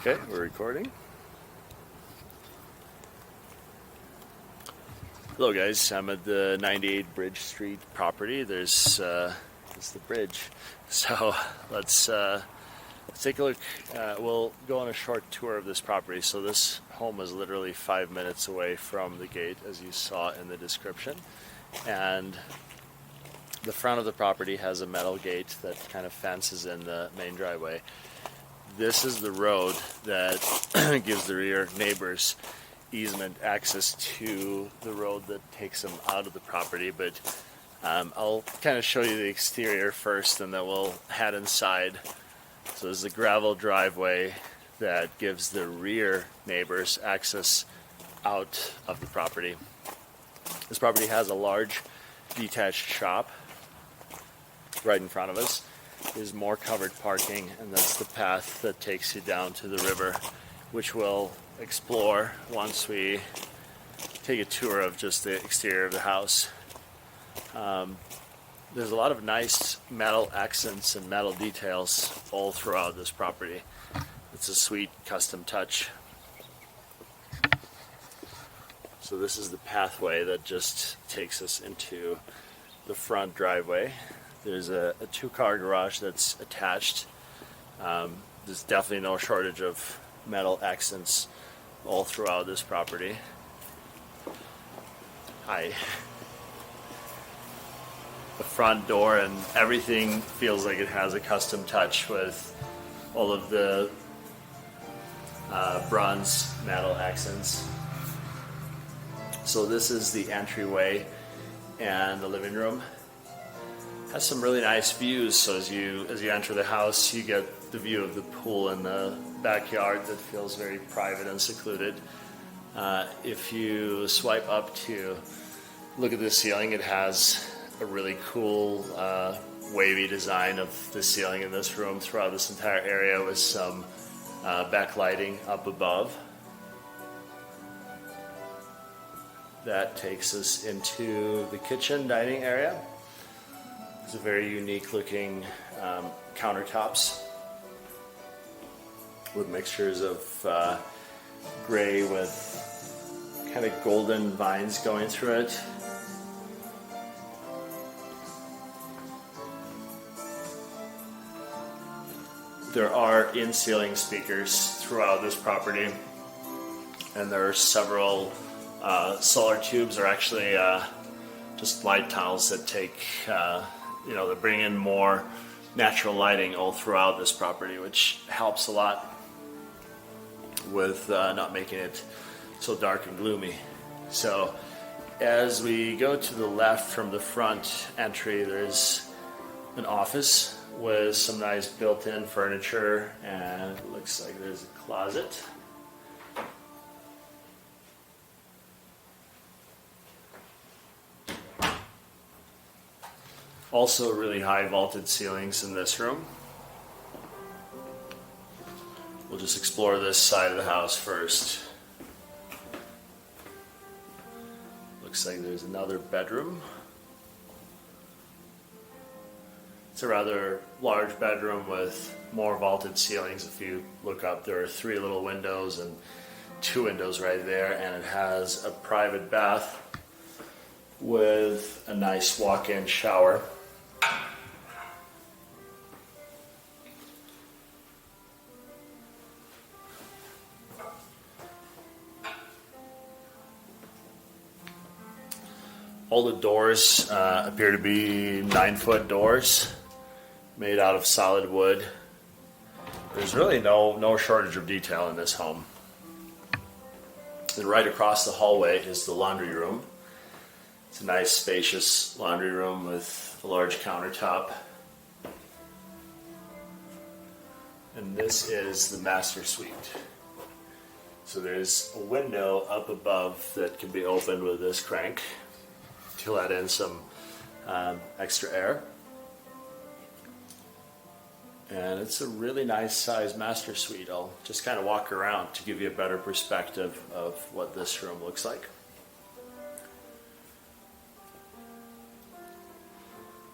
Okay, we're recording. Hello guys, I'm at the 98 Bridge Street property. There's the bridge. So let's take a look. We'll go on a short tour of this property. So this home is literally 5 minutes away from the gate, as you saw in the description. And the front of the property has a metal gate that kind of fences in the main driveway. This is the road that gives the rear neighbors easement access to the road that takes them out of the property. But I'll kind of show you the exterior first, and then we'll head inside. So there's a gravel driveway that gives the rear neighbors access out of the property. This property has a large detached shop right in front of us. There's more covered parking, and that's the path that takes you down to the river, which we'll explore once we take a tour of just the exterior of the house. There's a lot of nice metal accents and metal details all throughout this property. It's a sweet custom touch. So this is the pathway that just takes us into the front driveway. There's a two-car garage that's attached. There's definitely no shortage of metal accents all throughout this property. Hi. The front door and everything feels like it has a custom touch with all of the bronze metal accents. So this is the entryway and the living room. Has some really nice views. So as you enter the house, you get the view of the pool in the backyard that feels very private and secluded. If you swipe up to look at the ceiling, it has a really cool wavy design of the ceiling in this room throughout this entire area, with some backlighting up above. That takes us into the kitchen dining area. It's a very unique looking countertops with mixtures of gray with kind of golden vines going through it. There are in-ceiling speakers throughout this property, and there are several solar tubes, or actually just light tunnels that take they bring in more natural lighting all throughout this property, which helps a lot with not making it so dark and gloomy. So as we go to the left from the front entry, there's an office with some nice built-in furniture, and it looks like there's a closet. Also really high vaulted ceilings in this room. We'll just explore this side of the house first. Looks like there's another bedroom. It's a rather large bedroom with more vaulted ceilings. If you look up, there are 3 little windows and 2 windows right there, and it has a private bath with a nice walk-in shower. All the doors appear to be 9-foot doors made out of solid wood. There's really no shortage of detail in this home. And right across the hallway is the laundry room. It's a nice spacious laundry room with a large countertop. And this is the master suite. So there's a window up above that can be opened with this crank to let in some extra air. And it's a really nice sized master suite. I'll just kind of walk around to give you a better perspective of what this room looks like.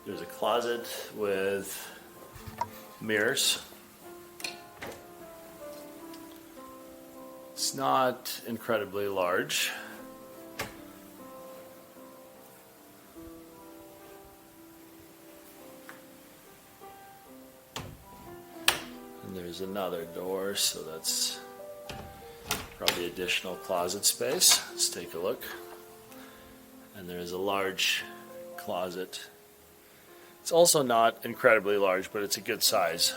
There's a closet with mirrors. It's not incredibly large. And there's another door, so that's probably additional closet space. Let's take a look. And there's a large closet. It's also not incredibly large, but it's a good size.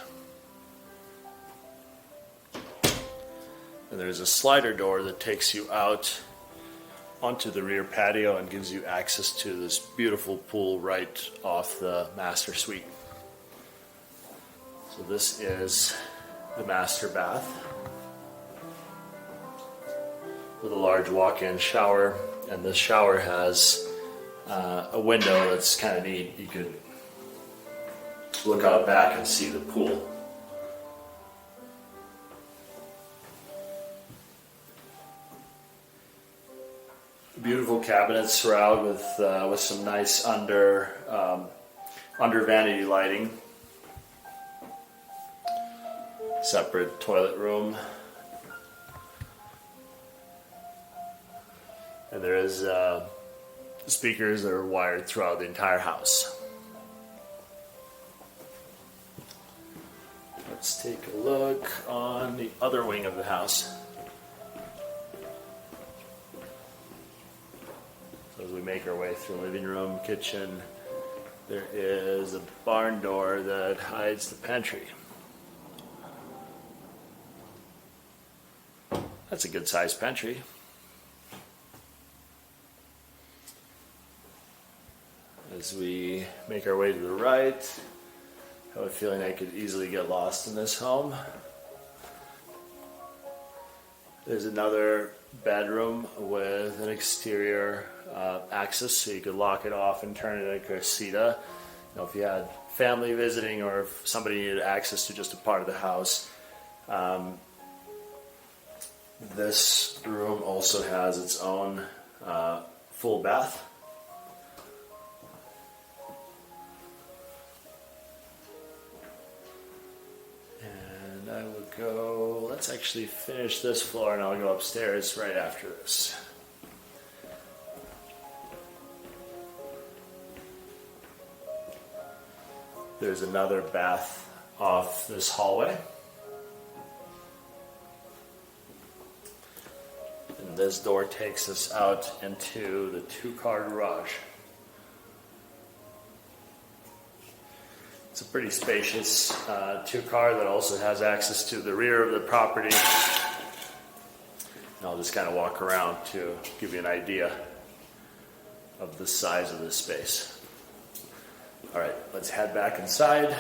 And there's a slider door that takes you out onto the rear patio and gives you access to this beautiful pool right off the master suite. So this is the master bath with a large walk-in shower, and this shower has a window that's kind of neat. You could look out back and see the pool. Beautiful cabinets throughout with some nice under vanity lighting. Separate toilet room. And there is speakers that are wired throughout the entire house. Let's take a look on the other wing of the house. So as we make our way through living room, kitchen, there is a barn door that hides the pantry. That's a good sized pantry. As we make our way to the right, I have a feeling I could easily get lost in this home. There's another bedroom with an exterior access, so you could lock it off and turn it into a casita. You know, if you had family visiting or if somebody needed access to just a part of the house. This room also has its own full bath. And I will go, let's actually finish this floor and I'll go upstairs right after this. There's another bath off this hallway. And this door takes us out into the two-car garage. It's a pretty spacious two-car that also has access to the rear of the property. And I'll just kind of walk around to give you an idea of the size of this space. All right, let's head back inside.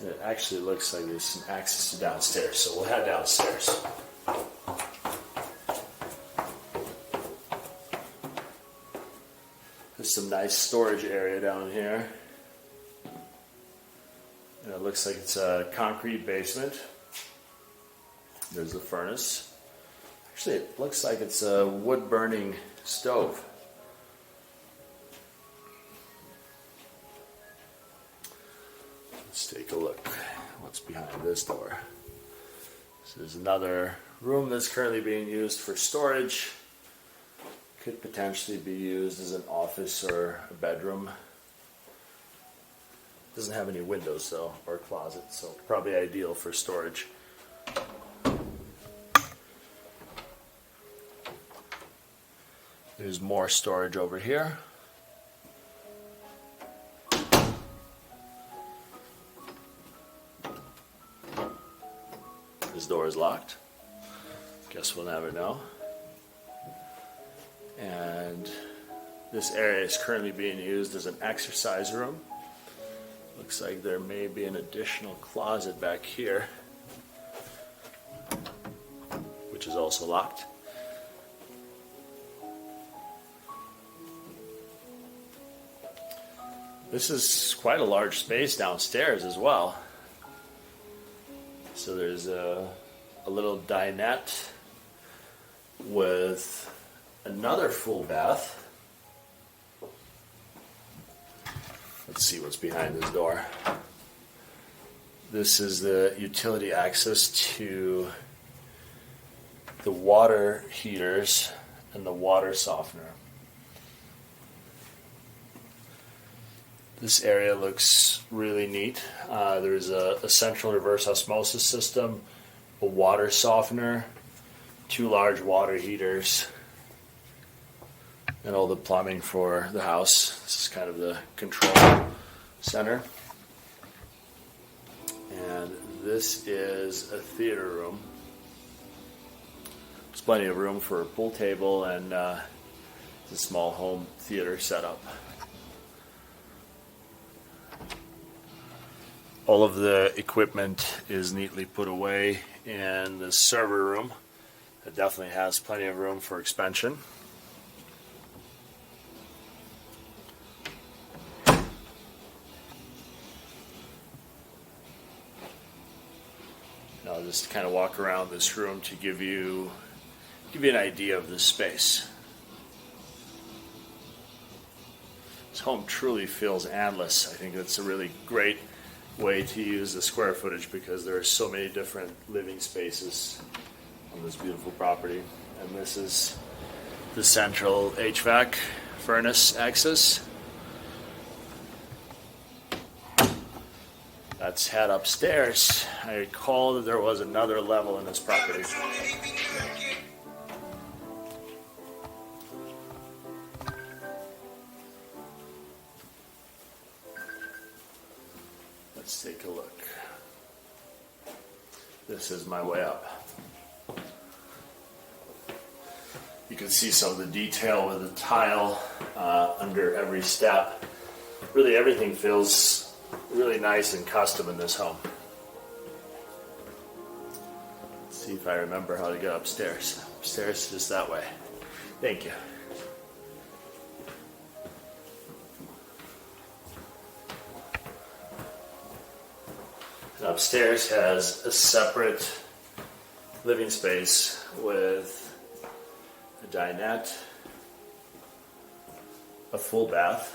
It actually looks like there's some access to downstairs, so we'll head downstairs. There's some nice storage area down here. And it looks like it's a concrete basement. There's the furnace. Actually, it looks like it's a wood-burning stove. Let's take a look. What's behind this door? So there's another room that's currently being used for storage. Could potentially be used as an office or a bedroom. Doesn't have any windows though, or a closet, so probably ideal for storage. There's more storage over here. This door is locked. Guess we'll never know. And this area is currently being used as an exercise room. Looks like there may be an additional closet back here, which is also locked. This is quite a large space downstairs as well. So there's a little dinette with another full bath. Let's see what's behind this door. This is the utility access to the water heaters and the water softener. This area looks really neat. There's a central reverse osmosis system, a water softener, 2 large water heaters, and all the plumbing for the house. This is kind of the control center. And this is a theater room. There's plenty of room for a pool table and a small home theater setup. All of the equipment is neatly put away in the server room. It definitely has plenty of room for expansion. I'll just kind of walk around this room to give you an idea of this space. This home truly feels endless. I think that's a really great way to use the square footage because there are so many different living spaces on this beautiful property. And this is the central HVAC furnace access. Let's head upstairs. I recall that there was another level in this property. Let's take a look. This is my way up. You can see some of the detail with the tile under every step. Really everything feels really nice and custom in this home. Let's see if I remember how to get upstairs. Upstairs just that way. Thank you. And upstairs has a separate living space with a dinette, a full bath,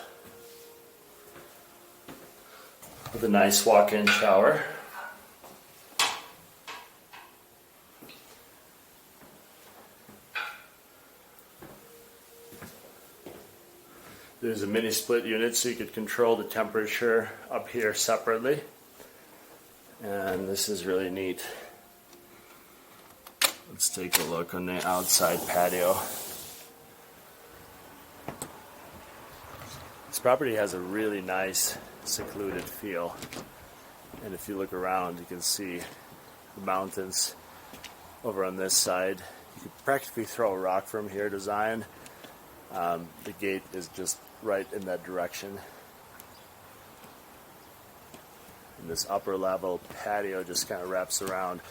with a nice walk-in shower. There's a mini split unit so you could control the temperature up here separately. And this is really neat. Let's take a look on the outside patio. This property has a really nice secluded feel, and if you look around you can see the mountains over on this side. You could practically throw a rock from here to Zion. The gate is just right in that direction, and this upper level patio just kind of wraps around,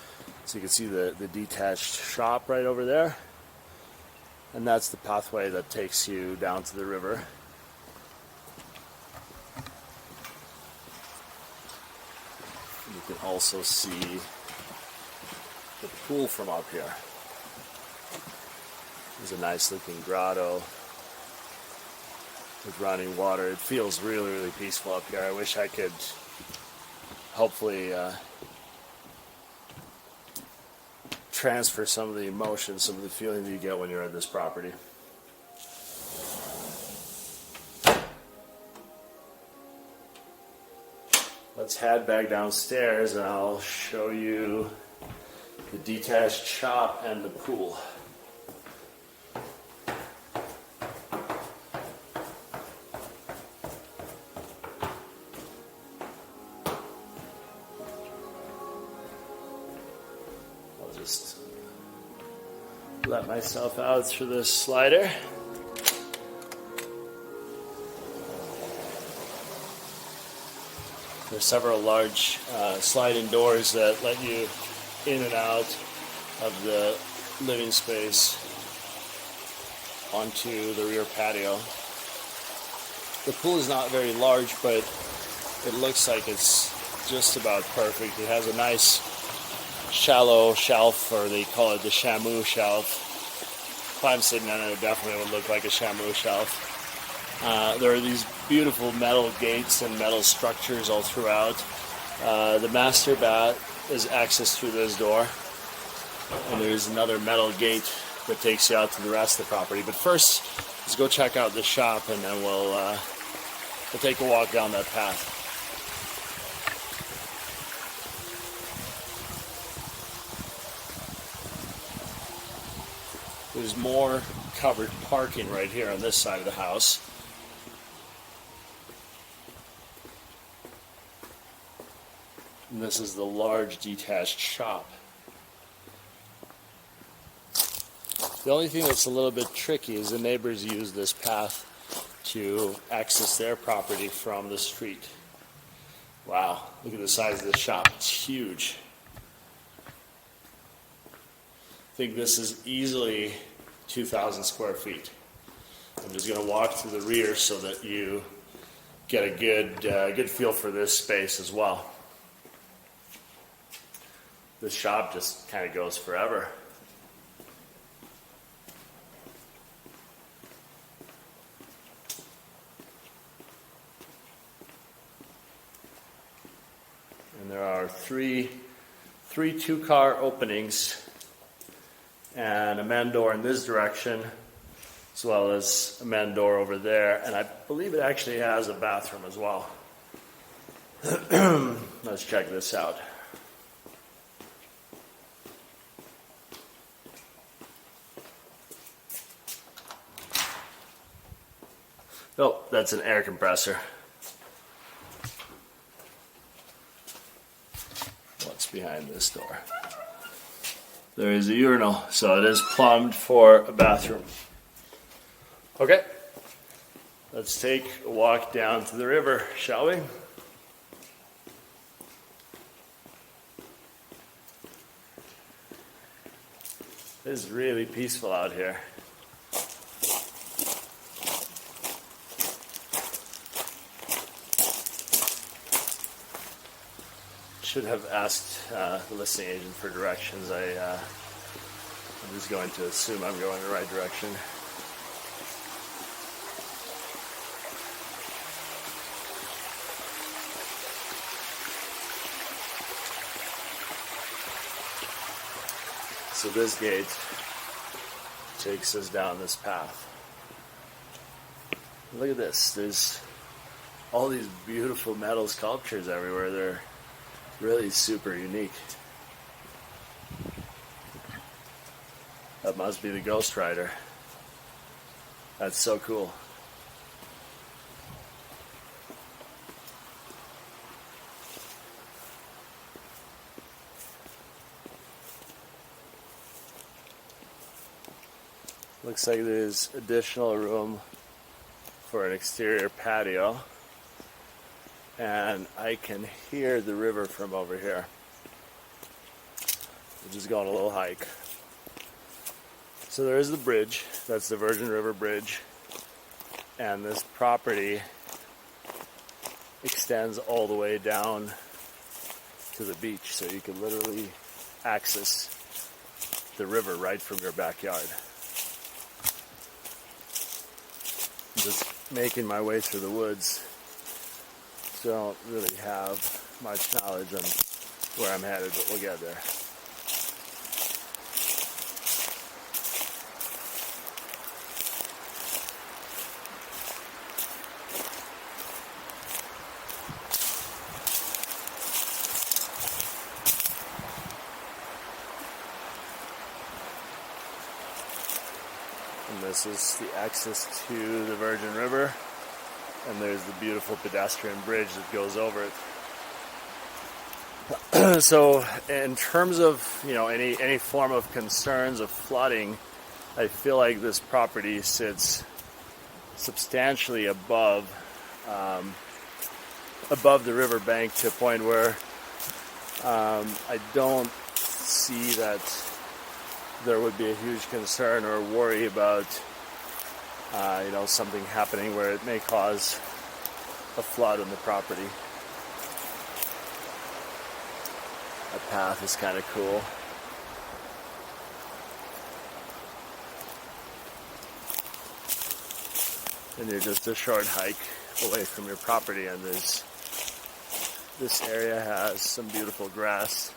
so you can see the detached shop right over there, and that's the pathway that takes you down to the river. You can also see the pool from up here. There's a nice looking grotto with running water. It feels really, really peaceful up here. I wish I could hopefully transfer some of the emotions, some of the feeling that you get when you're at this property. Let's head back downstairs and I'll show you the detached shop and the pool. I'll just let myself out through this slider. There's several large sliding doors that let you in and out of the living space onto the rear patio. The pool is not very large, but it looks like it's just about perfect. It has a nice shallow shelf, or they call it the Shamu shelf. If I'm sitting on it, it definitely would look like a Shamu shelf. There are these beautiful metal gates and metal structures all throughout, The master bath is accessed through this door, and there's another metal gate that takes you out to the rest of the property. But first, let's go check out the shop, and then we'll take a walk down that path. There's more covered parking right here on this side of the house. And this is the large detached shop. The only thing that's a little bit tricky is the neighbors use this path to access their property from the street. Wow, look at the size of this shop. It's huge. I think this is easily 2,000 square feet. I'm just going to walk through the rear so that you get a good feel for this space as well. This shop just kind of goes forever. And there are three two-car openings and a man door in this direction, as well as a man door over there. And I believe it actually has a bathroom as well. Let's check this out. Oh, that's an air compressor. What's behind this door? There is a urinal, so it is plumbed for a bathroom. Okay, let's take a walk down to the river, shall we? It is really peaceful out here. Should have asked the listing agent for directions. I'm just going to assume I'm going the right direction. So this gate takes us down this path. Look at this. There's all these beautiful metal sculptures everywhere. They're really super unique. That must be the Ghost Rider. That's so cool. Looks like there's additional room for an exterior patio. And I can hear the river from over here. We're just going a little hike. So there is the bridge. That's the Virgin River Bridge. And this property extends all the way down to the beach. So you can literally access the river right from your backyard. I'm just making my way through the woods. Don't really have much knowledge on where I'm headed, but we'll get there. And this is the access to the Virgin River. And there's the beautiful pedestrian bridge that goes over it. So in terms of, any form of concerns of flooding, I feel like this property sits substantially above the riverbank to a point where I don't see that there would be a huge concern or worry about something happening where it may cause a flood on the property. That path is kind of cool. And you're just a short hike away from your property, and there's This area has some beautiful grass.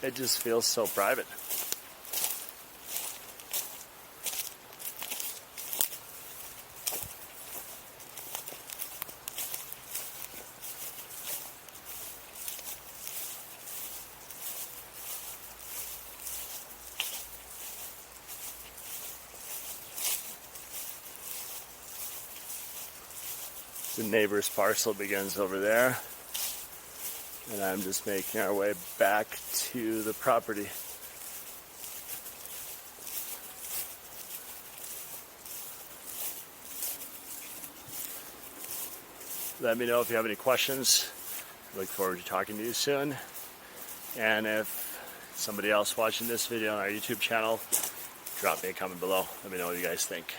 It just feels so private. The neighbor's parcel begins over there, and I'm just making our way back to the property. Let me know if you have any questions. I look forward to talking to you soon. And if somebody else watching this video on our YouTube channel, drop me a comment below. Let me know what you guys think.